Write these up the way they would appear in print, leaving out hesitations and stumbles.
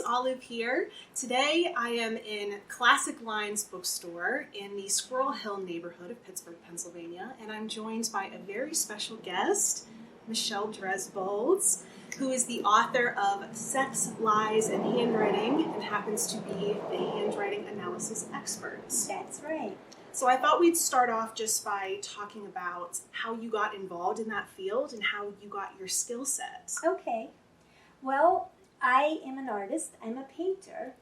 Olive here. Today I am in Classic Lines bookstore in the Squirrel Hill neighborhood of Pittsburgh, Pennsylvania, and I'm joined by a very special guest, Michelle Dresbold, who is the author of Sex, Lies, and Handwriting and happens to be a handwriting analysis expert. That's right. So I thought we'd start off just by talking about how you got involved in that field and how you got your skill set. Okay. Well, I am an artist. I'm a painter.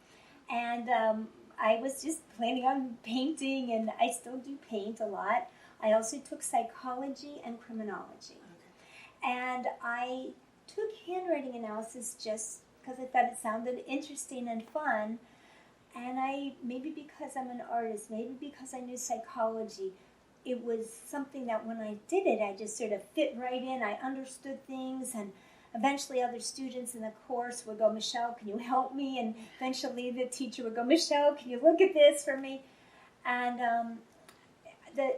And I was just planning on painting, and I still do paint a lot. I also took psychology and criminology. Okay. And I took handwriting analysis just because I thought it sounded interesting and fun. And maybe because I'm an artist, maybe because I knew psychology, it was something that when I did it, I just sort of fit right in. I understood things, and eventually other students in the course would go, Michelle, can you help me? And eventually the teacher would go, Michelle, can you look at this for me? And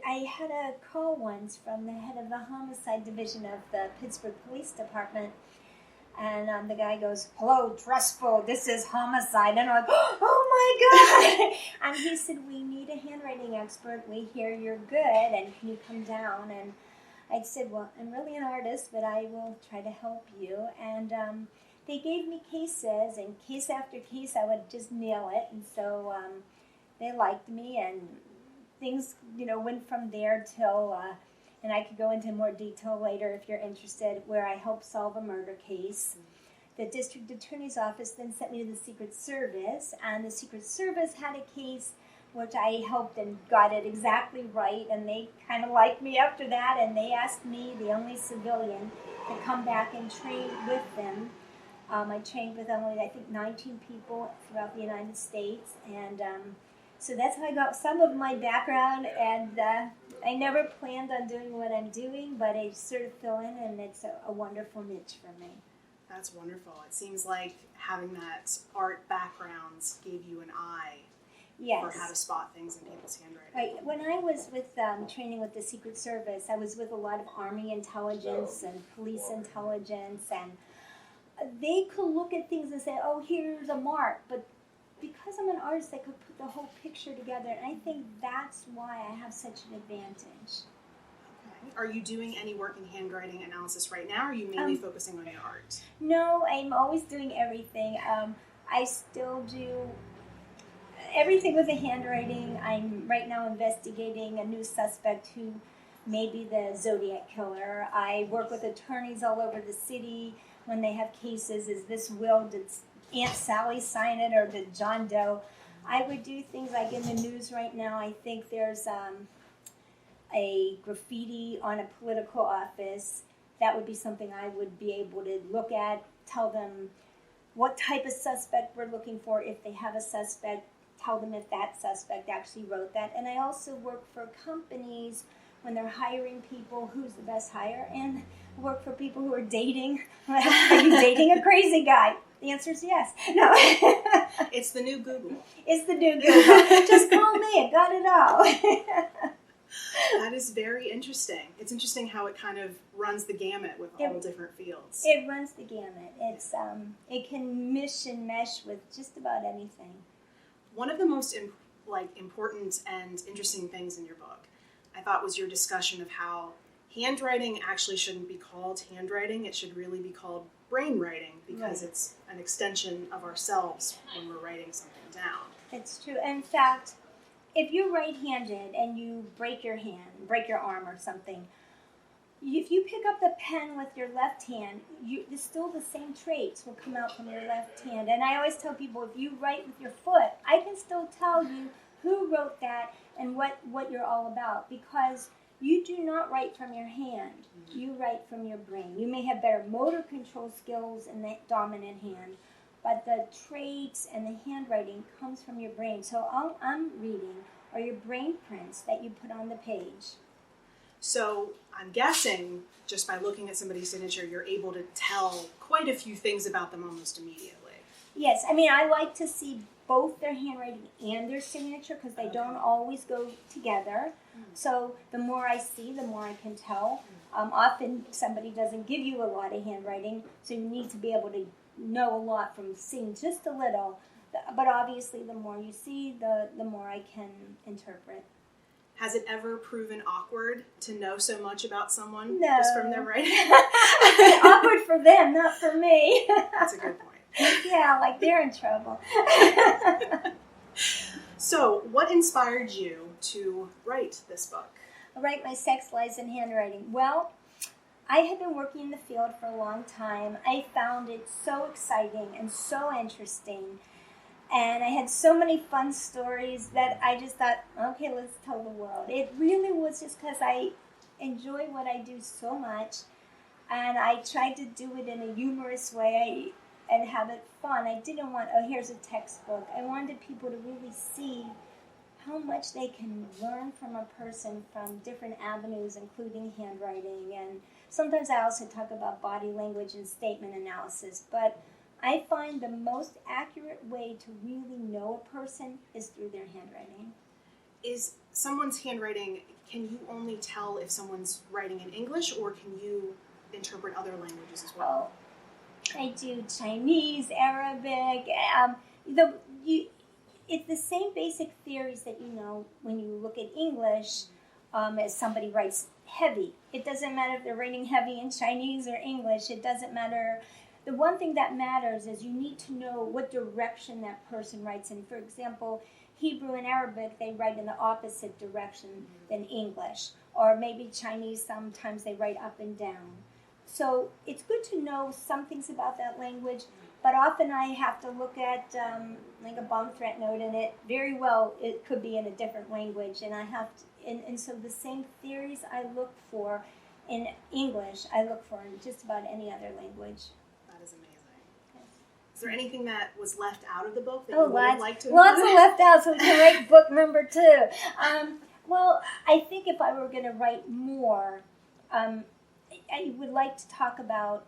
I had a call once from the head of the homicide division of the Pittsburgh Police Department. And the guy goes, hello, Dresbold, this is homicide. And I'm like, oh my God. And he said, we need a handwriting expert. We hear you're good. And can you come down? And I said, well, I'm really an artist, but I will try to help you. And they gave me cases, and case after case, I would just nail it. And so they liked me, and things, went from there till... and I could go into more detail later if you're interested, where I helped solve a murder case. The district attorney's office then sent me to the Secret Service, and the Secret Service had a case which I helped and got it exactly right, and they kind of liked me after that, and they asked me, the only civilian, to come back and train with them. I trained with only, I think, 19 people throughout the United States, and so that's how I got some of my background, and I never planned on doing what I'm doing, but I sort of fill in, and it's a wonderful niche for me. That's wonderful. It seems like having that art background gave you an eye for how to spot things in people's handwriting. Right. When I was with training with the Secret Service, I was with a lot of Army intelligence and police intelligence, and they could look at things and say, oh, here's a mark, but because I'm an artist, I could put the whole picture together, and I think that's why I have such an advantage. Okay. Are you doing any work in handwriting analysis right now, or are you mainly focusing on your art? No, I'm always doing everything. I still do everything with the handwriting. I'm right now investigating a new suspect who may be the Zodiac killer. I work with attorneys all over the city when they have cases. Is this will, did Aunt Sally sign it, or did John Doe? I would do things like in the news right now. I think there's a graffiti on a political office. That would be something I would be able to look at, tell them what type of suspect we're looking for. If they have a suspect, tell them if that suspect actually wrote that. And I also work for companies when they're hiring people, who's the best hire, and work for people who are dating. Are you dating a crazy guy? The answer is yes. No. It's the new Google. It's the new Google. Just call me. I got it all. That is very interesting. It's interesting how it kind of runs the gamut with all different fields. It runs the gamut. It's it can mesh and mesh with just about anything. One of the most important and interesting things in your book, I thought, was your discussion of how handwriting actually shouldn't be called handwriting. It should really be called brain writing, because it's an extension of ourselves when we're writing something down. It's true. In fact, if you're right-handed and you break your hand, break your arm or something, if you pick up the pen with your left hand, it's still the same traits will come out from your left hand. And I always tell people, if you write with your foot, I can still tell you who wrote that and what you're all about, because you do not write from your hand. You write from your brain. You may have better motor control skills in the dominant hand, but the traits and the handwriting comes from your brain. So all I'm reading are your brain prints that you put on the page. So I'm guessing, just by looking at somebody's signature, you're able to tell quite a few things about them almost immediately. Yes, I mean, I like to see both their handwriting and their signature, because they don't always go together. So the more I see, the more I can tell. Often somebody doesn't give you a lot of handwriting, so you need to be able to know a lot from seeing just a little. But obviously, the more you see, the more I can interpret. Has it ever proven awkward to know so much about someone No. just from their writing? Awkward for them, not for me. That's a good point. Yeah, like they're in trouble. So, what inspired you to write this book? I write my sex, lies, and handwriting. Well, I have been working in the field for a long time. I found it so exciting and so interesting. And I had so many fun stories that I just thought, okay, let's tell the world. It really was just because I enjoy what I do so much. And I tried to do it in a humorous way and have it fun. I didn't want, oh, here's a textbook. I wanted people to really see how much they can learn from a person from different avenues, including handwriting. And sometimes I also talk about body language and statement analysis. But I find the most accurate way to really know a person is through their handwriting. Is someone's handwriting, can you only tell if someone's writing in English, or can you interpret other languages as well? I do Chinese, Arabic. It's the same basic theories that you know when you look at English as somebody writes heavy. It doesn't matter if they're writing heavy in Chinese or English. It doesn't matter. The one thing that matters is you need to know what direction that person writes in. For example, Hebrew and Arabic, they write in the opposite direction than English. Or maybe Chinese, sometimes they write up and down. So it's good to know some things about that language, but often I have to look at like a bomb threat note, and it could be in a different language, and I have to, and so the same theories I look for in English, I look for in just about any other language. That is amazing. Yes. Is there anything that was left out of the book that you would have liked to lots of left out, so we can write book number 2. Well, I think if I were going to write more, I would like to talk about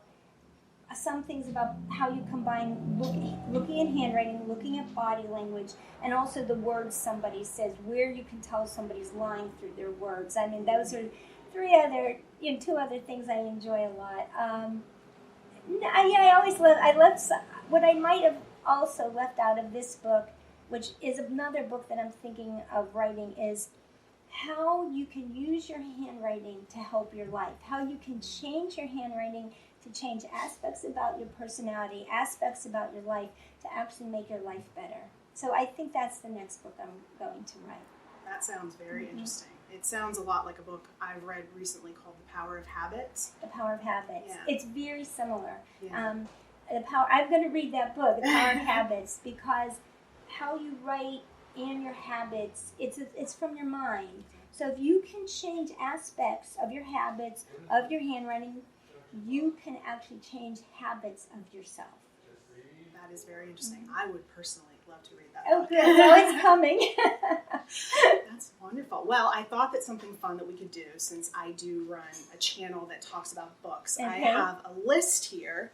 some things about how you combine looking at handwriting, looking at body language, and also the words somebody says, where you can tell somebody's lying through their words. I mean, those are 2 other things I enjoy a lot. I left what I might have also left out of this book, which is another book that I'm thinking of writing, is how you can use your handwriting to help your life, how you can change your handwriting to change aspects about your personality, aspects about your life, to actually make your life better. So I think that's the next book I'm going to write. That sounds very interesting. It sounds a lot like a book I've read recently called The Power of Habits. The Power of Habits. Yeah. It's very similar. Yeah. I'm going to read that book, The Power of Habits, because how you write and your habits, it's from your mind. So if you can change aspects of your habits, of your handwriting, you can actually change habits of yourself. That is very interesting. I would personally love to read that book. Oh, good. Well, it's coming. That's wonderful. Well, I thought that something fun that we could do, since I do run a channel that talks about books. Okay. I have a list here,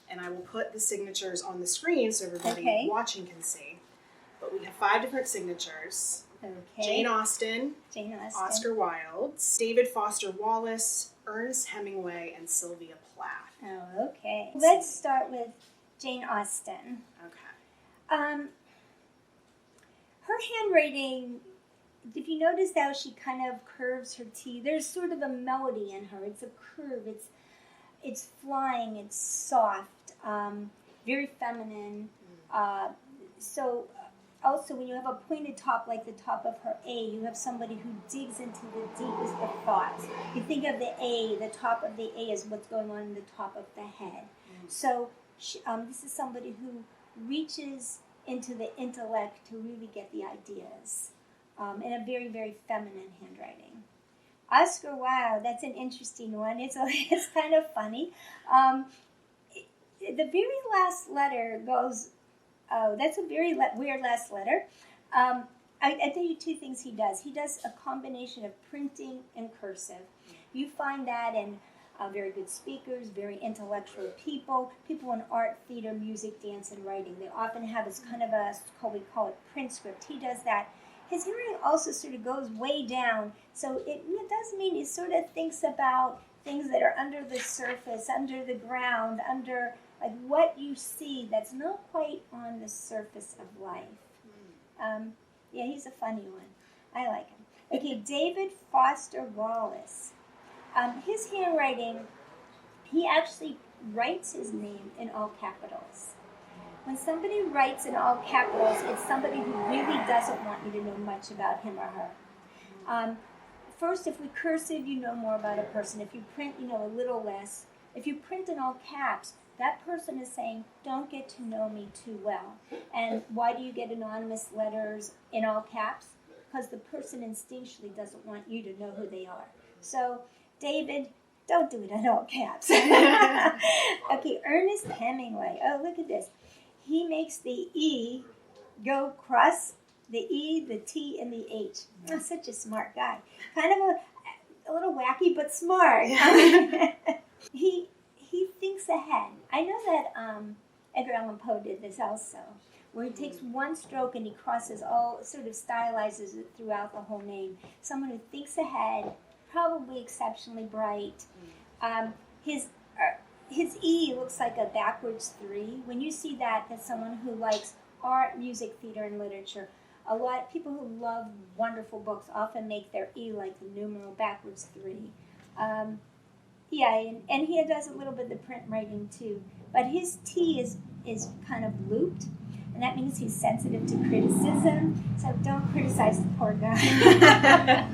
and I will put the signatures on the screen so everybody watching can see. But we have 5 different signatures. Okay. Jane Austen, Oscar Wilde, David Foster Wallace, Ernest Hemingway, and Sylvia Plath. Oh, okay. Let's start with Jane Austen. Okay. Her handwriting, if you notice how she kind of curves her T, there's sort of a melody in her. It's a curve. It's flying. It's soft. Very feminine. Also, when you have a pointed top like the top of her A, you have somebody who digs into the deepest of thoughts. You think of the A, the top of the A is what's going on in the top of the head. So this is somebody who reaches into the intellect to really get the ideas in a very, very feminine handwriting. Oscar Wilde, that's an interesting one. It's kind of funny. The very last letter goes... Oh, that's a very weird last letter. I tell you 2 things he does. He does a combination of printing and cursive. You find that in very good speakers, very intellectual people in art, theater, music, dance, and writing. They often have this kind of we call it print script. He does that. His handwriting also sort of goes way down, so it does mean he sort of thinks about things that are under the surface, under the ground, under like what you see that's not quite on the surface of life. Yeah, he's a funny one. I like him. Okay, David Foster Wallace. His handwriting, he actually writes his name in all capitals. When somebody writes in all capitals, it's somebody who really doesn't want you to know much about him or her. First, if we cursive, you know more about a person. If you print, you know a little less. If you print in all caps, that person is saying, don't get to know me too well. And why do you get anonymous letters in all caps? Because the person instinctually doesn't want you to know who they are. So, David, don't do it in all caps. Okay, Ernest Hemingway. Oh, look at this. He makes the E go across the E, the T, and the H. Oh, such a smart guy. Kind of a little wacky, but smart. He thinks ahead. I know that Edgar Allan Poe did this also, where he takes one stroke and he crosses all, sort of stylizes it throughout the whole name. Someone who thinks ahead, probably exceptionally bright. His E looks like a backwards 3. When you see that, that's someone who likes art, music, theater, and literature. A lot of people who love wonderful books often make their E like the numeral backwards 3. Yeah, and he does a little bit of the print writing too. But his T is kind of looped, and that means he's sensitive to criticism. So don't criticize the poor guy.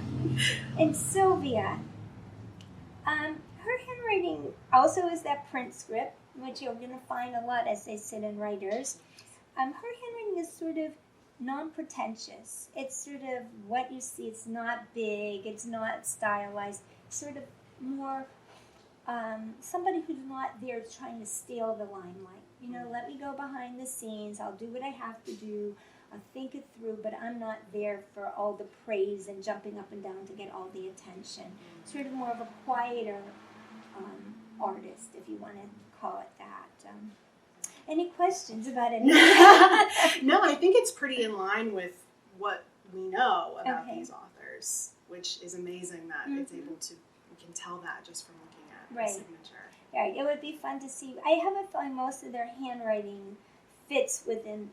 And Sylvia, her handwriting also is that print script, which you're going to find a lot as they sit in writers. Her handwriting is sort of non-pretentious. It's sort of what you see. It's not big. It's not stylized. It's sort of more somebody who's not there trying to steal the limelight. You know, let me go behind the scenes. I'll do what I have to do. I'll think it through, but I'm not there for all the praise and jumping up and down to get all the attention. Sort of more of a quieter artist, if you want to call it that. Any questions about any? No, I think it's pretty in line with what we know about these authors, which is amazing that it's able to, we can tell that just from looking at the signature. Right, it would be fun to see. I have a feeling most of their handwriting fits within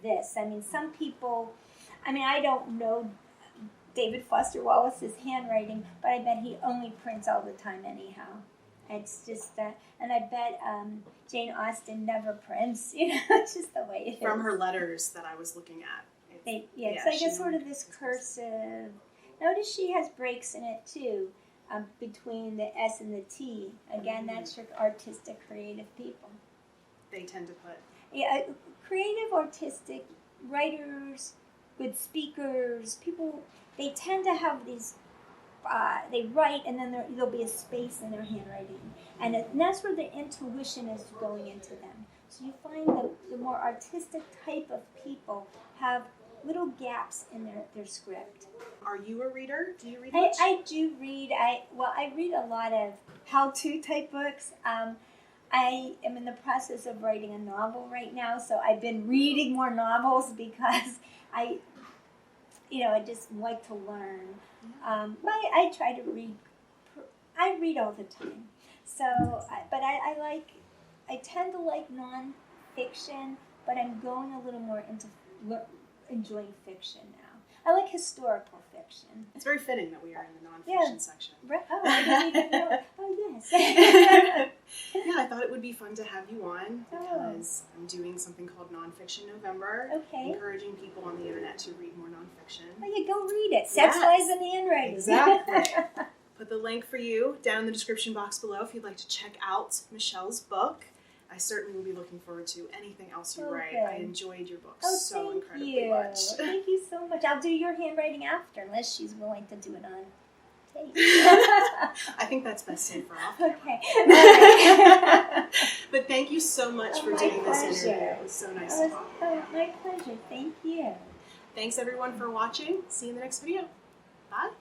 this. I mean, some people, I don't know David Foster Wallace's handwriting, but I bet he only prints all the time anyhow. It's just and I bet Jane Austen never prints. You know, it's just the way it is. From her letters that I was looking at. It's like a sort of this cursive. Notice she has breaks in it too, between the S and the T. Again, that's your artistic, creative people. They tend to put. Yeah, creative, artistic writers, good speakers, people. They tend to have these. They write, and then there'll be a space in their handwriting, and that's where the intuition is going into them. So you find the more artistic type of people have little gaps in their script. Are you a reader? Do you read much? I do read. I read a lot of how-to type books. I am in the process of writing a novel right now, so I've been reading more novels because I just like to learn. I try to read. I read all the time. So, I tend to like non-fiction, but I'm going a little more into enjoying fiction now. I like historical fiction. It's very fitting that we are in the non-fiction section. Right. Oh, I didn't even know. Oh, yes. Yeah, I thought it would be fun to have you on because I'm doing something called Nonfiction November. Okay. Encouraging people on the internet to read more nonfiction. Oh, yeah, go read it. Sex, Lies, and Handwriting. Exactly. Put the link for you down in the description box below if you'd like to check out Michelle's book. I certainly will be looking forward to anything else you write. Good. I enjoyed your book so incredibly much. Thank you so much. I'll do your handwriting after, unless she's willing to do it on tape. I think that's best safe for off. Okay. But thank you so much for doing this interview. It was so nice to talk. Oh, my pleasure. Thank you. Thanks everyone for watching. See you in the next video. Bye.